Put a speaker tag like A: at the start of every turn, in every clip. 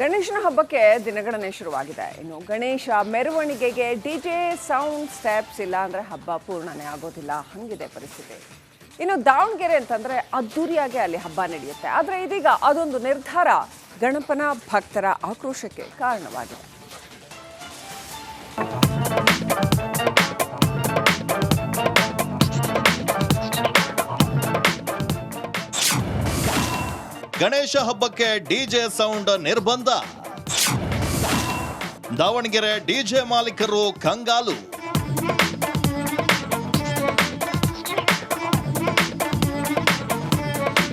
A: ಗಣೇಶನ ಹಬ್ಬಕ್ಕೆ ದಿನಗಣನೆ ಶುರುವಾಗಿದೆ. ಇನ್ನು ಗಣೇಶ ಮೆರವಣಿಗೆಗೆ ಡಿಜೆ ಸೌಂಡ್ ಸ್ಟೆಪ್ಸ್ ಇಲ್ಲ ಅಂದ್ರೆ ಹಬ್ಬ ಪೂರ್ಣನೇ ಆಗೋದಿಲ್ಲ, ಹಂಗಿದೆ ಪರಿಸ್ಥಿತಿ. ಇನ್ನು ದಾವಣಗೆರೆ ಅಂತಂದ್ರೆ ಅದ್ದೂರಿಯಾಗಿ ಅಲ್ಲಿ ಹಬ್ಬ ನಡೆಯುತ್ತೆ. ಆದರೆ ಇದೀಗ ಅದೊಂದು ನಿರ್ಧಾರ ಗಣಪನ ಭಕ್ತರ ಆಕ್ರೋಶಕ್ಕೆ ಕಾರಣವಾಗಿದೆ.
B: ಗಣೇಶ ಹಬ್ಬಕ್ಕೆ ಡಿಜೆ ಸೌಂಡ್ ನಿರ್ಬಂಧ. ದಾವಣಗೆರೆ ಡಿಜೆ ಮಾಲೀಕರು ಕಂಗಾಲು.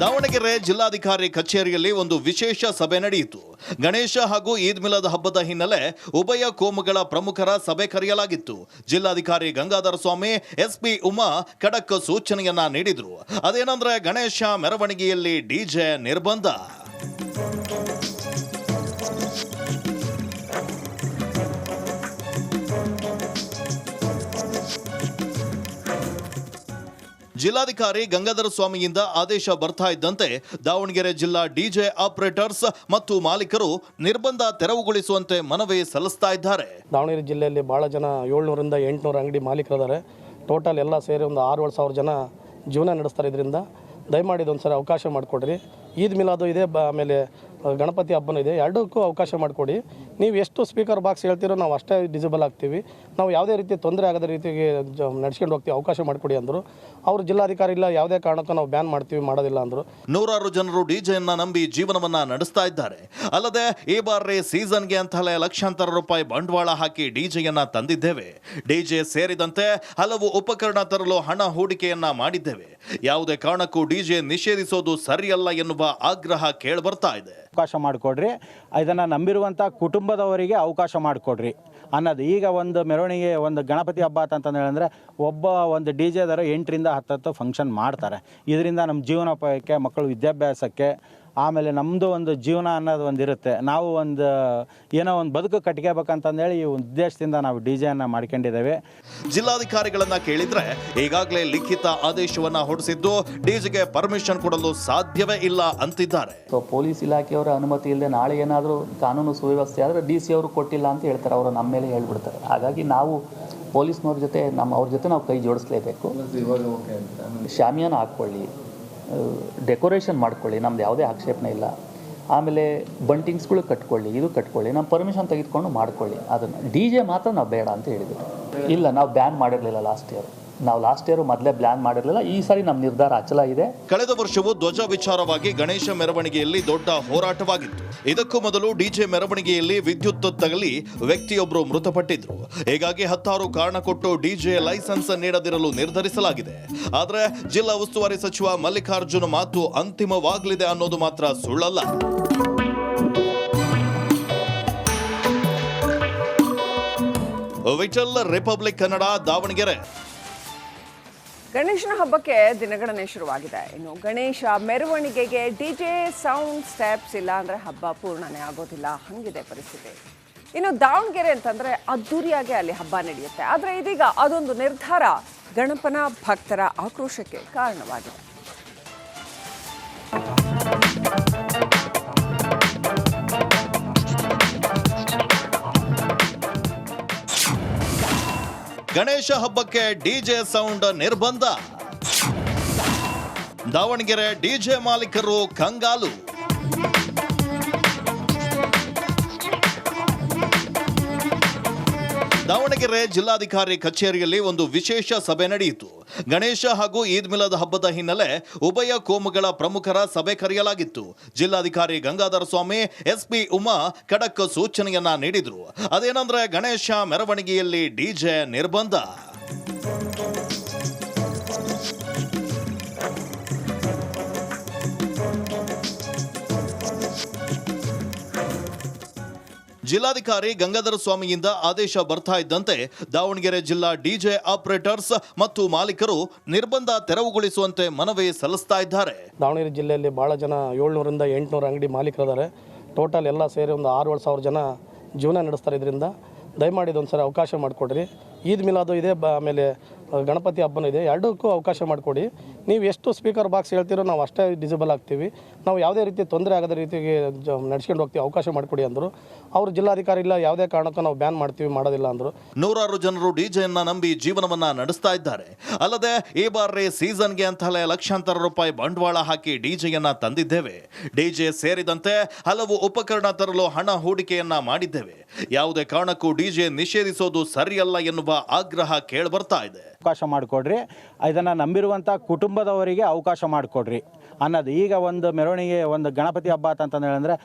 B: ದಾವಣಗೆರೆ ಜಿಲ್ಲಾಧಿಕಾರಿ ಕಚೇರಿಯಲ್ಲಿ ಒಂದು ವಿಶೇಷ ಸಭೆ ನಡೆಯಿತು. ಗಣೇಶ ಹಾಗೂ ಈದ್ ಮಿಲಾದ್ ಹಬ್ಬದ ಹಿನ್ನೆಲೆ ಉಭಯ ಕೋಮುಗಳ ಪ್ರಮುಖರ ಸಭೆ ಕರೆಯಲಾಗಿತ್ತು. ಜಿಲ್ಲಾಧಿಕಾರಿ ಗಂಗಾಧರ ಸ್ವಾಮಿ, ಎಸ್ಪಿ ಉಮಾ ಖಡಕ್ ಸೂಚನೆಯನ್ನ ನೀಡಿದ್ರು. ಅದೇನಂದ್ರೆ ಗಣೇಶ ಮೆರವಣಿಗೆಯಲ್ಲಿ ಡಿಜೆ ನಿರ್ಬಂಧ. ಜಿಲ್ಲಾಧಿಕಾರಿ ಗಂಗಾಧರ ಸ್ವಾಮಿಯಿಂದ ಆದೇಶ ಬರ್ತಾ ಇದ್ದಂತೆ ದಾವಣಗೆರೆ ಜಿಲ್ಲಾ ಡಿಜೆ ಆಪರೇಟರ್ಸ್ ಮತ್ತು ಮಾಲೀಕರು ನಿರ್ಬಂಧ ತೆರವುಗೊಳಿಸುವಂತೆ ಮನವಿ ಸಲ್ಲಿಸ್ತಾ ಇದ್ದಾರೆ.
C: ದಾವಣಗೆರೆ ಜಿಲ್ಲೆಯಲ್ಲಿ ಬಹಳ ಜನ 700ರಿಂದ 800 ಅಂಗಡಿ ಮಾಲೀಕರಿದ್ದಾರೆ. ಟೋಟಲ್ ಎಲ್ಲ ಸೇರಿ ಒಂದು 6-7 ಸಾವಿರ ಜನ ಜೀವನ ನಡೆಸ್ತಾರೆ. ಇದರಿಂದ ದಯಮಾಡಿ ಇದೊಂದ್ಸರಿ ಅವಕಾಶ ಮಾಡಿಕೊಡ್ರಿ. ಈದ್ ಮಿಲಾದು ಇದೆ, ಆಮೇಲೆ ಗಣಪತಿ ಹಬ್ಬನೂ ಇದೆ, ಎರಡಕ್ಕೂ ಅವಕಾಶ ಮಾಡಿಕೊಡಿ. ನೀವು ಎಷ್ಟು ಸ್ಪೀಕರ್ ಬಾಕ್ಸ್ ಹೇಳ್ತೀರೋ ನಾವು ಅಷ್ಟೇ ಡಿಸೇಬಲ್ ಆಗ್ತೀವಿ. ನಾವು ಯಾವುದೇ ರೀತಿ ತೊಂದರೆ ಆಗದ ರೀತಿಗೆ ನಡ್ಸ್ಕೊಂಡು ಹೋಗ್ತೀವಿ, ಅವಕಾಶ ಮಾಡಿಕೊಡಿ ಅಂದರು. ಅವರು ಜಿಲ್ಲಾಧಿಕಾರಿ ಇಲ್ಲ, ಯಾವುದೇ ಕಾರಣಕ್ಕೂ ನಾವು ಬ್ಯಾನ್ ಮಾಡ್ತೀವಿ, ಮಾಡೋದಿಲ್ಲ ಅಂದರು.
B: ನೂರಾರು ಜನರು ಡಿಜೆಯನ್ನ ನಂಬಿ ಜೀವನವನ್ನ ನಡೆಸ್ತಾ ಇದ್ದಾರೆ. ಅಲ್ಲದೆ ಈ ಬಾರಿ ಸೀಸನ್ಗೆ ಅಂತಲೇ ಲಕ್ಷಾಂತರ ರೂಪಾಯಿ ಬಂಡವಾಳ ಹಾಕಿ ಡಿಜೆಯನ್ನ ತಂದಿದ್ದೇವೆ. ಡಿಜೆ ಸೇರಿದಂತೆ ಹಲವು ಉಪಕರಣ ತರಲು ಹಣ ಹೂಡಿಕೆಯನ್ನ ಮಾಡಿದ್ದೇವೆ. ಯಾವುದೇ ಕಾರಣಕ್ಕೂ ಡಿಜೆ ನಿಷೇಧಿಸೋದು ಸರಿಯಲ್ಲ ಎನ್ನುವ ಆಗ್ರಹ ಕೇಳಿಬರ್ತಾ ಇದೆ.
D: ಅವಕಾಶ ಮಾಡಿಕೊಡ್ರಿ, ಇದನ್ನು ನಂಬಿರುವಂಥ ಕುಟುಂಬದವರಿಗೆ ಅವಕಾಶ ಮಾಡಿಕೊಡ್ರಿ ಅನ್ನೋದು. ಈಗ ಒಂದು ಮೆರವಣಿಗೆ, ಒಂದು ಗಣಪತಿ ಹಬ್ಬ ಅಂತಂದು ಹೇಳಿದ್ರೆ ಒಂದು ಡಿ ಜೆದರ 8ರಿಂದ 10 ಫಂಕ್ಷನ್ ಮಾಡ್ತಾರೆ. ಇದರಿಂದ ನಮ್ಮ ಜೀವನೋಪಾಯಕ್ಕೆ, ಮಕ್ಕಳು ವಿದ್ಯಾಭ್ಯಾಸಕ್ಕೆ, ಆಮೇಲೆ ನಮ್ಮದು ಒಂದು ಜೀವನ ಅನ್ನೋದು ಒಂದು ಇರುತ್ತೆ. ನಾವು ಏನೋ ಒಂದು ಬದುಕು ಕಟ್ಕೋಬೇಕಂತಂದೇಳಿ ಈ ಉದ್ದೇಶದಿಂದ ನಾವು ಡಿ ಜೆಯನ್ನು ಮಾಡ್ಕೊಂಡಿದ್ದೇವೆ.
B: ಜಿಲ್ಲಾಧಿಕಾರಿಗಳನ್ನ ಕೇಳಿದ್ರೆ ಈಗಾಗಲೇ ಲಿಖಿತ ಆದೇಶವನ್ನ ಹೊರಡಿಸಿದ್ದು ಡಿಜೆಗೆ ಪರ್ಮಿಷನ್ ಕೊಡಲು ಸಾಧ್ಯವೇ ಇಲ್ಲ ಅಂತಿದ್ದಾರೆ.
E: ಪೊಲೀಸ್ ಇಲಾಖೆಯವರ ಅನುಮತಿ ಇಲ್ಲದೆ ನಾಳೆ ಏನಾದರೂ ಕಾನೂನು ಸುವ್ಯವಸ್ಥೆ ಆದರೆ DC ಅವರು ಕೊಟ್ಟಿಲ್ಲ ಅಂತ ಹೇಳ್ತಾರೆ, ಅವರು ನಮ್ಮ ಮೇಲೆ ಹೇಳ್ಬಿಡ್ತಾರೆ. ಹಾಗಾಗಿ ನಾವು ಪೊಲೀಸ್ನವ್ರ ಜೊತೆ ಅವ್ರ ಜೊತೆ ನಾವು ಕೈ ಜೋಡಿಸ್ಲೇಬೇಕು. ಶಾಮಿಯಾನ ಹಾಕ್ಕೊಳ್ಳಿ, ಡೆಕೋರೇಷನ್ ಮಾಡ್ಕೊಳ್ಳಿ, ನಮ್ದು ಯಾವುದೇ ಆಕ್ಷೇಪಣೆ ಇಲ್ಲ. ಆಮೇಲೆ ಬಂಟಿಂಗ್ಸ್ಗಳು ಕಟ್ಕೊಳ್ಳಿ, ಇದು ಕಟ್ಕೊಳ್ಳಿ, ನಮ್ಮ ಪರ್ಮಿಷನ್ ತೆಗೆದುಕೊಂಡು ಮಾಡ್ಕೊಳ್ಳಿ. ಅದನ್ನು DJ ಮಾತ್ರ ನಾವು ಬೇಡ ಅಂತ ಹೇಳಿದ್ವಿ. ಇಲ್ಲ, ನಾವು ಬ್ಯಾನ್ ಮಾಡಿರಲಿಲ್ಲ ಲಾಸ್ಟ್ ಇಯರ್ ಮೊದಲೇ ಬ್ಯಾನ್ ಮಾಡಿರಲಿಲ್ಲ. ಈ ಸಾರಿ ನಮ್ಮ ನಿರ್ಧಾರ ಅಚಲ ಇದೆ.
B: ಕಳೆದ ವರ್ಷವೂ ಧ್ವಜ ವಿಚಾರವಾಗಿ ಗಣೇಶ ಮೆರವಣಿಗೆಯಲ್ಲಿ ದೊಡ್ಡ ಹೋರಾಟವಾಗಿತ್ತು. ಇದಕ್ಕೂ ಮೊದಲು ಡಿಜೆ ಮೆರವಣಿಗೆಯಲ್ಲಿ ವಿದ್ಯುತ್ ತಗಲಿ ವ್ಯಕ್ತಿಯೊಬ್ಬರು ಮೃತಪಟ್ಟಿದ್ರು. ಹೀಗಾಗಿ 10 ಕಾರಣ ಕೊಟ್ಟು ಡಿಜೆ ಲೈಸೆನ್ಸ್ ನೀಡದಿರಲು ನಿರ್ಧರಿಸಲಾಗಿದೆ. ಆದರೆ ಜಿಲ್ಲಾ ಉಸ್ತುವಾರಿ ಸಚಿವ ಮಲ್ಲಿಕಾರ್ಜುನ ಮಾತು ಅಂತಿಮವಾಗಲಿದೆ ಅನ್ನೋದು ಮಾತ್ರ ಸುಳ್ಳಲ್ಲ. ವಿಠಲ್, ರಿಪಬ್ಲಿಕ್ ಕನ್ನಡ, ದಾವಣಗೆರೆ.
A: ಗಣೇಶನ ಹಬ್ಬಕ್ಕೆ ದಿನಗಣನೆ ಶುರುವಾಗಿದೆ. ಇನ್ನು ಗಣೇಶ ಮೆರವಣಿಗೆಗೆ ಡಿಜೆ ಸೌಂಡ್ ಸ್ಟೆಪ್ಸ್ ಇಲ್ಲ ಅಂದ್ರೆ ಹಬ್ಬ ಪೂರ್ಣನೇ ಆಗೋದಿಲ್ಲ, ಹಂಗಿದೆ ಪರಿಸ್ಥಿತಿ. ಇನ್ನು ದಾವಣಗೆರೆ ಅಂತಂದ್ರೆ ಅದ್ದೂರಿಯಾಗಿ ಅಲ್ಲಿ ಹಬ್ಬ ನಡೆಯುತ್ತೆ. ಆದರೆ ಇದೀಗ ಅದೊಂದು ನಿರ್ಧಾರ ಗಣಪನ ಭಕ್ತರ ಆಕ್ರೋಶಕ್ಕೆ ಕಾರಣವಾಗಿದೆ.
B: ಗಣೇಶ ಹಬ್ಬಕ್ಕೆ ಡಿಜೆ ಸೌಂಡ್ ನಿರ್ಬಂಧ. ದಾವಣಗೆರೆ ಡಿಜೆ ಮಾಲೀಕರು ಕಂಗಾಲು. ದಾವಣಗೆರೆ ಜಿಲ್ಲಾಧಿಕಾರಿ ಕಚೇರಿಯಲ್ಲಿ ಒಂದು ವಿಶೇಷ ಸಭೆ ನಡೆಯಿತು. ಗಣೇಶ ಹಾಗೂ ಈದ್ ಮಿಲಾದ್ ಹಬ್ಬದ ಹಿನ್ನೆಲೆ ಉಭಯ ಕೋಮುಗಳ ಪ್ರಮುಖರ ಸಭೆ ಕರೆಯಲಾಗಿತ್ತು. ಜಿಲ್ಲಾಧಿಕಾರಿ ಗಂಗಾಧರ ಸ್ವಾಮಿ, ಎಸ್ಪಿ ಉಮಾ ಖಡಕ್ ಸೂಚನೆಯನ್ನ ನೀಡಿದ್ರು. ಅದೇನಂದ್ರೆ ಗಣೇಶ ಮೆರವಣಿಗೆಯಲ್ಲಿ ಡಿಜೆ ನಿರ್ಬಂಧ. ಜಿಲ್ಲಾಧಿಕಾರಿ ಗಂಗಾಧರ ಸ್ವಾಮಿಯಿಂದ ಆದೇಶ ಬರ್ತಾ ಇದ್ದಂತೆ ದಾವಣಗೆರೆ ಜಿಲ್ಲಾ ಡಿಜೆ ಆಪರೇಟರ್ಸ್ ಮತ್ತು ಮಾಲೀಕರು ನಿರ್ಬಂಧ ತೆರವುಗೊಳಿಸುವಂತೆ ಮನವಿ ಸಲ್ಲಿಸ್ತಾ ಇದ್ದಾರೆ.
C: ದಾವಣಗೆರೆ ಜಿಲ್ಲೆಯಲ್ಲಿ ಬಹಳ ಜನ 700ರಿಂದ 800 ಅಂಗಡಿ ಮಾಲೀಕರಿದ್ದಾರೆ. ಟೋಟಲ್ ಎಲ್ಲ ಸೇರಿ ಒಂದು 6-7 ಸಾವಿರ ಜನ ಜೀವನ ನಡೆಸ್ತಾರೆ. ಇದರಿಂದ ದಯಮಾಡಿ ಇದೊಂದ್ಸರಿ ಅವಕಾಶ ಮಾಡಿಕೊಡ್ರಿ. ಈದ್ ಮಿಲಾದು ಇದೆ, ಆಮೇಲೆ ಗಣಪತಿ ಹಬ್ಬನೂ ಇದೆ, ಎರಡಕ್ಕೂ ಅವಕಾಶ ಮಾಡಿಕೊಡಿ. ನೀವು ಎಷ್ಟು ಸ್ಪೀಕರ್ ಬಾಕ್ಸ್ ಹೇಳ್ತೀರೋ ನಾವು ಅಷ್ಟೇ ಡಿಸೇಬಲ್ ಆಗ್ತೀವಿ, ನಾವು ಯಾವುದೇ ರೀತಿ ತೊಂದರೆ ಆಗದ ರೀತಿಗೆ ನಡ್ಸ್ಕೊಂಡು ಹೋಗ್ತೀವಿ, ಅವಕಾಶ ಮಾಡಿಕೊಡಿ ಅಂದರು. ಅವರು ಜಿಲ್ಲಾಧಿಕಾರಿ ಇಲ್ಲ, ಯಾವುದೇ ಕಾರಣಕ್ಕೂ ನಾವು ಬ್ಯಾನ್ ಮಾಡ್ತೀವಿ, ಮಾಡೋದಿಲ್ಲ ಅಂದರು.
B: ನೂರಾರು ಜನರು ಡಿಜೆಯನ್ನ ನಂಬಿ ಜೀವನವನ್ನ ನಡೆಸ್ತಾ ಇದ್ದಾರೆ. ಅಲ್ಲದೆ ಈ ಬಾರಿ ಸೀಸನ್ಗೆ ಅಂತಲೇ ಲಕ್ಷಾಂತರ ರೂಪಾಯಿ ಬಂಡವಾಳ ಹಾಕಿ ಡಿಜೆಯನ್ನ ತಂದಿದ್ದೇವೆ. ಡಿಜೆ ಸೇರಿದಂತೆ ಹಲವು ಉಪಕರಣ ತರಲು ಹಣ ಹೂಡಿಕೆಯನ್ನ ಮಾಡಿದ್ದೇವೆ. ಯಾವುದೇ ಕಾರಣಕ್ಕೂ ಡಿಜೆ ನಿಷೇಧಿಸೋದು ಸರಿಯಲ್ಲ ಎನ್ನುವ ಆಗ್ರಹ ಕೇಳಿಬರ್ತಾ ಇದೆ.
D: ಅವಕಾಶ ಮಾಡಿಕೊಡ್ರಿ, ಇದನ್ನು ನಂಬಿರುವಂಥ ಕುಟುಂಬದವರಿಗೆ ಅವಕಾಶ ಮಾಡಿಕೊಡ್ರಿ ಅನ್ನೋದು. ಈಗ ಒಂದು ಮೆರವಣಿಗೆ, ಒಂದು ಗಣಪತಿ ಹಬ್ಬ ಅಂತಂದು ಹೇಳಿದ್ರೆ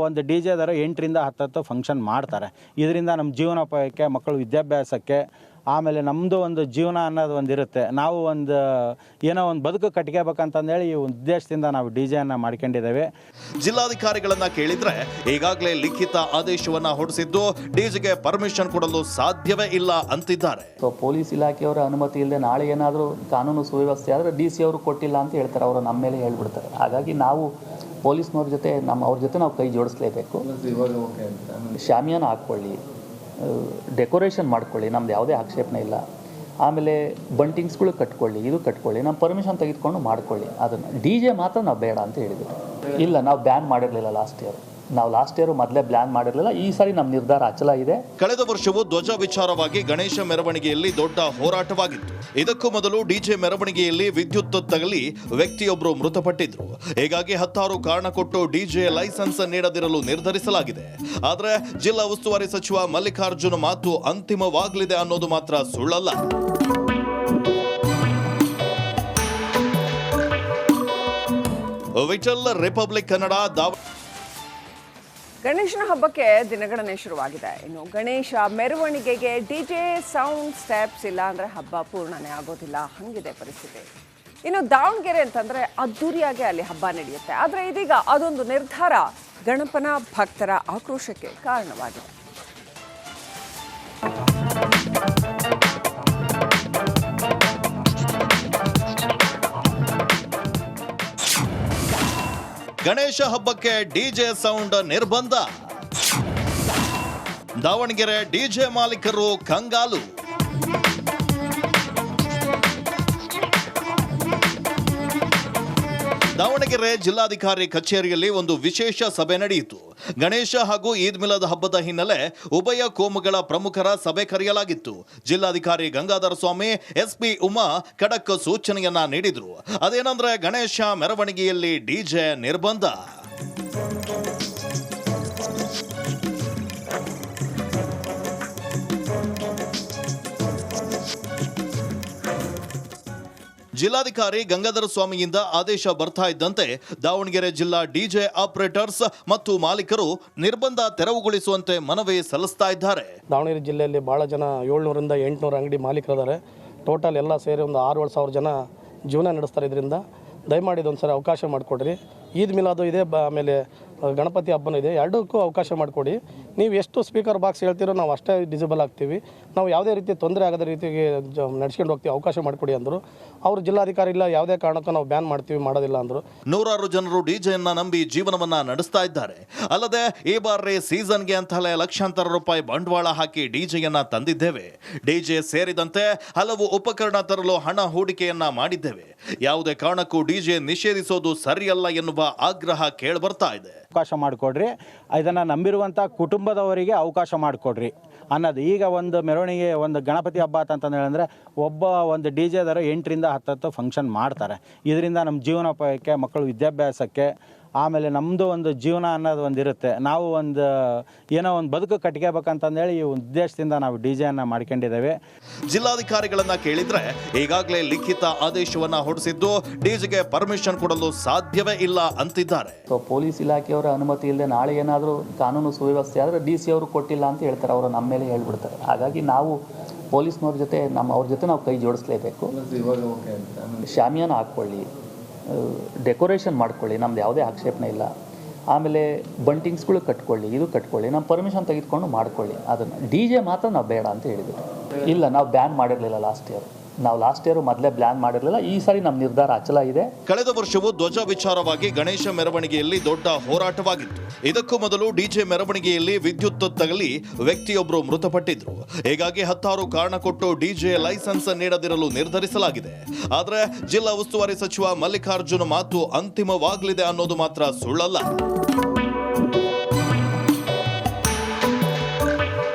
D: ಒಂದು ಡಿ ಜೆದಾರು 8ರಿಂದ 10 ಫಂಕ್ಷನ್ ಮಾಡ್ತಾರೆ. ಇದರಿಂದ ನಮ್ಮ ಜೀವನೋಪಾಯಕ್ಕೆ, ಮಕ್ಕಳು ವಿದ್ಯಾಭ್ಯಾಸಕ್ಕೆ, ಆಮೇಲೆ ನಮ್ಮದು ಒಂದು ಜೀವನ ಅನ್ನೋದು ಒಂದು ಇರುತ್ತೆ. ನಾವು ಏನೋ ಒಂದು ಬದುಕು ಕಟ್ಕೋಬೇಕಂತಂದೇಳಿ ಈ ಉದ್ದೇಶದಿಂದ ನಾವು ಡಿ ಜೆಯನ್ನು ಮಾಡ್ಕೊಂಡಿದ್ದೇವೆ.
B: ಜಿಲ್ಲಾಧಿಕಾರಿಗಳನ್ನ ಕೇಳಿದ್ರೆ ಈಗಾಗಲೇ ಲಿಖಿತ ಆದೇಶವನ್ನ ಹೊರಡಿಸಿದ್ದು ಡಿಜೆಗೆ ಪರ್ಮಿಷನ್ ಕೊಡಲು ಸಾಧ್ಯವೇ ಇಲ್ಲ ಅಂತಿದ್ದಾರೆ.
E: ಸೊ ಪೊಲೀಸ್ ಇಲಾಖೆಯವರ ಅನುಮತಿ ಇಲ್ಲದೆ ನಾಳೆ ಏನಾದರೂ ಕಾನೂನು ಸುವ್ಯವಸ್ಥೆ ಆದರೆ DC ಅವರು ಕೊಟ್ಟಿಲ್ಲ ಅಂತ ಹೇಳ್ತಾರೆ, ಅವರು ನಮ್ಮ ಮೇಲೆ ಹೇಳ್ಬಿಡ್ತಾರೆ. ಹಾಗಾಗಿ ನಾವು ಪೊಲೀಸ್ನವ್ರ ಜೊತೆ ಅವ್ರ ಜೊತೆ ನಾವು ಕೈ ಜೋಡಿಸ್ಲೇಬೇಕು. ಶಾಮಿಯಾನ ಹಾಕ್ಕೊಳ್ಳಿ, ಡೆಕೋರೇಷನ್ ಮಾಡ್ಕೊಳ್ಳಿ, ನಮ್ದು ಯಾವುದೇ ಆಕ್ಷೇಪಣೆ ಇಲ್ಲ. ಆಮೇಲೆ ಬಂಟಿಂಗ್ಸ್ಗಳು ಕಟ್ಕೊಳ್ಳಿ, ಇದು ಕಟ್ಕೊಳ್ಳಿ, ನಮ್ಮ ಪರ್ಮಿಷನ್ ತೆಗೆದುಕೊಂಡು ಮಾಡ್ಕೊಳ್ಳಿ. ಅದನ್ನು DJ ಮಾತ್ರ ನಾವು ಬೇಡ ಅಂತ ಹೇಳಿದ್ವಿ. ಇಲ್ಲ, ನಾವು ಬ್ಯಾನ್ ಮಾಡಿರಲಿಲ್ಲ ಲಾಸ್ಟ್ ಇಯರ್ ಮೊದಲೇ ಬ್ಯಾನ್ ಮಾಡಿರಲಿಲ್ಲ. ಈ ಸಾರಿ ನಮ್ಮ ನಿರ್ಧಾರ ಅಚಲ ಇದೆ.
B: ಕಳೆದ ವರ್ಷವೂ ಧ್ವಜ ವಿಚಾರವಾಗಿ ಗಣೇಶ ಮೆರವಣಿಗೆಯಲ್ಲಿ ದೊಡ್ಡ ಹೋರಾಟವಾಗಿತ್ತು. ಇದಕ್ಕೂ ಮೊದಲು ಡಿಜೆ ಮೆರವಣಿಗೆಯಲ್ಲಿ ವಿದ್ಯುತ್ ತಗಲಿ ವ್ಯಕ್ತಿಯೊಬ್ಬರು ಮೃತಪಟ್ಟಿದ್ರು. ಹೀಗಾಗಿ 10 ಕಾರಣ ಕೊಟ್ಟು ಡಿಜೆ ಲೈಸೆನ್ಸ್ ನೀಡದಿರಲು ನಿರ್ಧರಿಸಲಾಗಿದೆ. ಆದರೆ ಜಿಲ್ಲಾ ಉಸ್ತುವಾರಿ ಸಚಿವ ಮಲ್ಲಿಕಾರ್ಜುನ ಮಾತು ಅಂತಿಮವಾಗಲಿದೆ ಅನ್ನೋದು ಮಾತ್ರ ಸುಳ್ಳಲ್ಲ. ವಿಠಲ್, ರಿಪಬ್ಲಿಕ್ ಕನ್ನಡ,
A: ಗಣೇಶನ ಹಬ್ಬಕ್ಕೆ ದಿನಗಣನೆ ಶುರುವಾಗಿದೆ. ಇನ್ನು ಗಣೇಶ ಮೆರವಣಿಗೆಗೆ ಡಿಜೆ ಸೌಂಡ್ ಸ್ಟೆಪ್ಸ್ ಇಲ್ಲ ಅಂದ್ರೆ ಹಬ್ಬ ಪೂರ್ಣನೇ ಆಗೋದಿಲ್ಲ, ಹಂಗಿದೆ ಪರಿಸ್ಥಿತಿ. ಇನ್ನು ದಾವಣಗೆರೆ ಅಂತಂದ್ರೆ ಅದ್ದೂರಿಯಾಗಿ ಅಲ್ಲಿ ಹಬ್ಬ ನಡೆಯುತ್ತೆ. ಆದರೆ ಇದೀಗ ಅದೊಂದು ನಿರ್ಧಾರ ಗಣಪನ ಭಕ್ತರ ಆಕ್ರೋಶಕ್ಕೆ ಕಾರಣವಾಗಿದೆ.
B: ಗಣೇಶ ಹಬ್ಬಕ್ಕೆ ಡಿಜೆ ಸೌಂಡ್ ನಿರ್ಬಂಧ. ದಾವಣಗೆರೆ ಡಿಜೆ ಮಾಲೀಕರು ಕಂಗಾಲು. ದಾವಣಗೆರೆ ಜಿಲ್ಲಾಧಿಕಾರಿ ಕಚೇರಿಯಲ್ಲಿ ಒಂದು ವಿಶೇಷ ಸಭೆ ನಡೆಯಿತು. ಗಣೇಶ ಹಾಗೂ ಈದ್ ಮಿಲಾದ್ ಹಬ್ಬದ ಹಿನ್ನೆಲೆ ಉಭಯ ಕೋಮುಗಳ ಪ್ರಮುಖರ ಸಭೆ ಕರೆಯಲಾಗಿತ್ತು. ಜಿಲ್ಲಾಧಿಕಾರಿ ಗಂಗಾಧರ ಸ್ವಾಮಿ, SP ಉಮಾ ಖಡಕ್ ಸೂಚನೆಯನ್ನ ನೀಡಿದ್ರು. ಅದೇನಂದ್ರೆ ಗಣೇಶ ಮೆರವಣಿಗೆಯಲ್ಲಿ ಡಿಜೆ ನಿರ್ಬಂಧ. ಜಿಲ್ಲಾಧಿಕಾರಿ ಗಂಗಾಧರ ಸ್ವಾಮಿಯಿಂದ ಆದೇಶ ಬರ್ತಾ ಇದ್ದಂತೆ ದಾವಣಗೆರೆ ಜಿಲ್ಲಾ ಡಿಜೆ ಆಪರೇಟರ್ಸ್ ಮತ್ತು ಮಾಲೀಕರು ನಿರ್ಬಂಧ ತೆರವುಗೊಳಿಸುವಂತೆ ಮನವಿ ಸಲ್ಲಿಸ್ತಾ ಇದ್ದಾರೆ.
C: ದಾವಣಗೆರೆ ಜಿಲ್ಲೆಯಲ್ಲಿ ಭಾಳ ಜನ 700ರಿಂದ 800 ಅಂಗಡಿ ಮಾಲೀಕರಿದ್ದಾರೆ. ಟೋಟಲ್ ಎಲ್ಲ ಸೇರಿ ಒಂದು 6-7 ಸಾವಿರ ಜನ ಜೀವನ ನಡೆಸ್ತಾರೆ. ಇದರಿಂದ ದಯಮಾಡಿ ಇದೊಂದ್ಸರಿ ಅವಕಾಶ ಮಾಡಿಕೊಡ್ರಿ. ಈದ್ ಮಿಲಾದು ಇದೆ, ಆಮೇಲೆ ಗಣಪತಿ ಹಬ್ಬನೂ ಇದೆ, ಎರಡಕ್ಕೂ ಅವಕಾಶ ಮಾಡಿಕೊಡಿ. ನೀವು ಎಷ್ಟು ಸ್ಪೀಕರ್ ಬಾಕ್ಸ್ ಹೇಳ್ತೀರೋ ನಾವು ಅಷ್ಟೇ ಡಿಸೇಬಲ್ ಆಗ್ತೀವಿ, ನಾವು ಯಾವುದೇ ರೀತಿ ತೊಂದರೆ ಆಗದ ರೀತಿಗೆ ನಡ್ಸ್ಕೊಂಡು ಹೋಗ್ತೀವಿ, ಅವಕಾಶ ಮಾಡಿಕೊಡಿ ಅಂದರು. ಅವರು ಜಿಲ್ಲಾಧಿಕಾರಿ ಇಲ್ಲ, ಯಾವುದೇ ಕಾರಣಕ್ಕೂ ನಾವು ಬ್ಯಾನ್ ಮಾಡ್ತೀವಿ, ಮಾಡೋದಿಲ್ಲ ಅಂದರು.
B: ನೂರಾರು ಜನರು ಡಿಜೆಯನ್ನ ನಂಬಿ ಜೀವನವನ್ನ ನಡೆಸ್ತಾ ಇದ್ದಾರೆ. ಅಲ್ಲದೆ ಈ ಬಾರಿ ಸೀಸನ್ಗೆ ಅಂತಲೇ ಲಕ್ಷಾಂತರ ರೂಪಾಯಿ ಬಂಡವಾಳ ಹಾಕಿ ಡಿಜೆಯನ್ನ ತಂದಿದ್ದೇವೆ. ಡಿಜೆ ಸೇರಿದಂತೆ ಹಲವು ಉಪಕರಣ ತರಲು ಹಣ ಹೂಡಿಕೆಯನ್ನ ಮಾಡಿದ್ದೇವೆ. ಯಾವುದೇ ಕಾರಣಕ್ಕೂ ಡಿಜೆ ನಿಷೇಧಿಸೋದು ಸರಿಯಲ್ಲ ಎನ್ನುವ ಆಗ್ರಹ ಕೇಳಿಬರ್ತಾ ಇದೆ.
D: ಅವಕಾಶ ಮಾಡಿಕೊಡ್ರಿ, ಇದನ್ನು ನಂಬಿರುವಂಥ ಕುಟುಂಬದವರಿಗೆ ಅವಕಾಶ ಮಾಡಿಕೊಡ್ರಿ ಅನ್ನೋದು. ಈಗ ಒಂದು ಮೆರವಣಿಗೆ, ಒಂದು ಗಣಪತಿ ಹಬ್ಬ ಅಂತಂದು ಹೇಳಿದ್ರೆ ಒಂದು ಡಿ ಜೆದಾರು 8ರಿಂದ 10 ಫಂಕ್ಷನ್ ಮಾಡ್ತಾರೆ. ಇದರಿಂದ ನಮ್ಮ ಜೀವನೋಪಾಯಕ್ಕೆ, ಮಕ್ಕಳು ವಿದ್ಯಾಭ್ಯಾಸಕ್ಕೆ, ಆಮೇಲೆ ನಮ್ಮದು ಒಂದು ಜೀವನ ಅನ್ನೋದು ಒಂದು ಇರುತ್ತೆ. ನಾವು ಏನೋ ಒಂದು ಬದುಕು ಕಟ್ಕೋಬೇಕಂತಂದೇಳಿ ಈ ಉದ್ದೇಶದಿಂದ ನಾವು ಡಿ ಜೆಯನ್ನು ಮಾಡ್ಕೊಂಡಿದ್ದೇವೆ.
B: ಜಿಲ್ಲಾಧಿಕಾರಿಗಳನ್ನ ಕೇಳಿದ್ರೆ ಈಗಾಗಲೇ ಲಿಖಿತ ಆದೇಶವನ್ನ ಹೊರಡಿಸಿದ್ದು ಡಿಜೆಗೆ ಪರ್ಮಿಷನ್ ಕೊಡಲು ಸಾಧ್ಯವೇ ಇಲ್ಲ ಅಂತಿದ್ದಾರೆ.
E: ಸೊ ಪೊಲೀಸ್ ಇಲಾಖೆಯವರ ಅನುಮತಿ ಇಲ್ಲದೆ ನಾಳೆ ಏನಾದರೂ ಕಾನೂನು ಸುವ್ಯವಸ್ಥೆ ಆದರೆ DC ಅವರು ಕೊಟ್ಟಿಲ್ಲ ಅಂತ ಹೇಳ್ತಾರೆ, ಅವರು ನಮ್ಮ ಮೇಲೆ ಹೇಳ್ಬಿಡ್ತಾರೆ. ಹಾಗಾಗಿ ನಾವು ಪೊಲೀಸ್ನವ್ರ ಜೊತೆ ಅವ್ರ ಜೊತೆ ನಾವು ಕೈ ಜೋಡಿಸ್ಲೇಬೇಕು. ಶಾಮಿಯಾನ ಹಾಕ್ಕೊಳ್ಳಿ, ಡೆಕೋರೇಷನ್ ಮಾಡ್ಕೊಳ್ಳಿ, ನಮ್ದು ಯಾವುದೇ ಆಕ್ಷೇಪಣೆ ಇಲ್ಲ. ಆಮೇಲೆ ಬಂಟಿಂಗ್ಸ್ಗಳು ಕಟ್ಕೊಳ್ಳಿ, ಇದು ಕಟ್ಕೊಳ್ಳಿ, ನಮ್ಮ ಪರ್ಮಿಷನ್ ತೆಗೆದುಕೊಂಡು ಮಾಡ್ಕೊಳ್ಳಿ. ಅದನ್ನು DJ ಮಾತ್ರ ನಾವು ಬೇಡ ಅಂತ ಹೇಳಿದ್ವಿ. ಇಲ್ಲ, ನಾವು ಬ್ಯಾನ್ ಮಾಡಿರಲಿಲ್ಲ ಲಾಸ್ಟ್ ನಾವು ಲಾಸ್ಟ್ ಇಯರ್ ಮೊದಲೇ ಪ್ಲಾನ್ ಮಾಡಿರಲಿಲ್ಲ. ಈ ಸಾರಿ ನಮ್ಮ ನಿರ್ಧಾರ ಅಚಲ ಇದೆ.
B: ಕಳೆದ ವರ್ಷವೂ ಧ್ವಜ ವಿಚಾರವಾಗಿ ಗಣೇಶ ಮೆರವಣಿಗೆಯಲ್ಲಿ ದೊಡ್ಡ ಹೋರಾಟವಾಗಿತ್ತು. ಇದಕ್ಕೂ ಮೊದಲು ಡಿಜೆ ಮೆರವಣಿಗೆಯಲ್ಲಿ ವಿದ್ಯುತ್ ತಗಲಿ ವ್ಯಕ್ತಿಯೊಬ್ಬರು ಮೃತಪಟ್ಟಿದ್ರು. ಹೀಗಾಗಿ 10 ಕಾರಣ ಕೊಟ್ಟು ಡಿಜೆ ಲೈಸೆನ್ಸ್ ನೀಡದಿರಲು ನಿರ್ಧರಿಸಲಾಗಿದೆ. ಆದರೆ ಜಿಲ್ಲಾ ಉಸ್ತುವಾರಿ ಸಚಿವ ಮಲ್ಲಿಕಾರ್ಜುನ ಮಾತು ಅಂತಿಮವಾಗಲಿದೆ ಅನ್ನೋದು ಮಾತ್ರ ಸುಳ್ಳಲ್ಲ.